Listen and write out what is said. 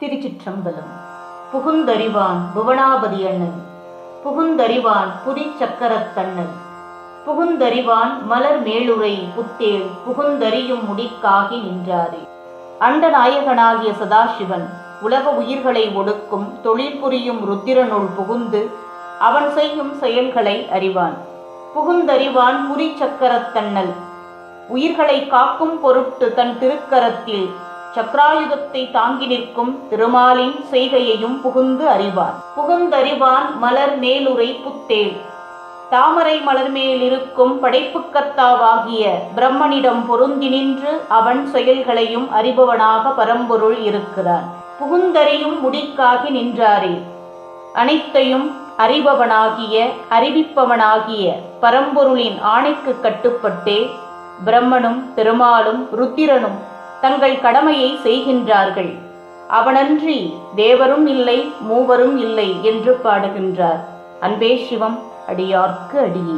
திருச்சிற்றம்பலம். புகுந்தறிவான் புவனாபதி அண்ணல், புகுந்தறிவான் புரிச்சக்கரத் தண்ணல், புகுந்தறிவான் மலர் மேலுரை புத்தேள், புகுந்தறியும் முடிக்காகி நின்றாரே. அண்டநாயகனாகிய சதாசிவன் உலக உயிர்களை ஒடுக்கும் தொழில் புரியும் ருத்திரனுள் புகுந்து அவன் செய்யும் செயல்களை அறிவான். புகுந்தறிவான் புரிச்சக்கரத் தண்ணல், உயிர்களை காக்கும் பொருட்டு தன் திருக்கரத்தில் சக்கராயுதத்தை தாங்கி நிற்கும் திருமாலின் செய்கையையும் புகுந்து அறிவான். புகுந்தறிவான் மலர் மேலுரை புத்தேள், தாமரை மலர் மேலிருக்கும் படைப்புக்கர்த்தாவாகிய பிரம்மனிடம் பொருந்தி நின்று அவன் செயல்களையும் அறிபவனாக பரம்பொருள் இருக்கிறான். புகுந்தறியும் முடிக்காகி நின்றாரே. அனைத்தையும் அறிபவனாகிய அறிவிப்பவனாகிய பரம்பொருளின் ஆணைக்கு கட்டுப்பட்டே பிரம்மனும் திருமாலும் ருத்திரனும் தங்கள் கடமையை செய்கின்றார்கள். அவனன்றி தேவரும் இல்லை மூவரும் இல்லை என்று பாடுகின்றார். அன்பே சிவம், அடியார்க்கு அடியே.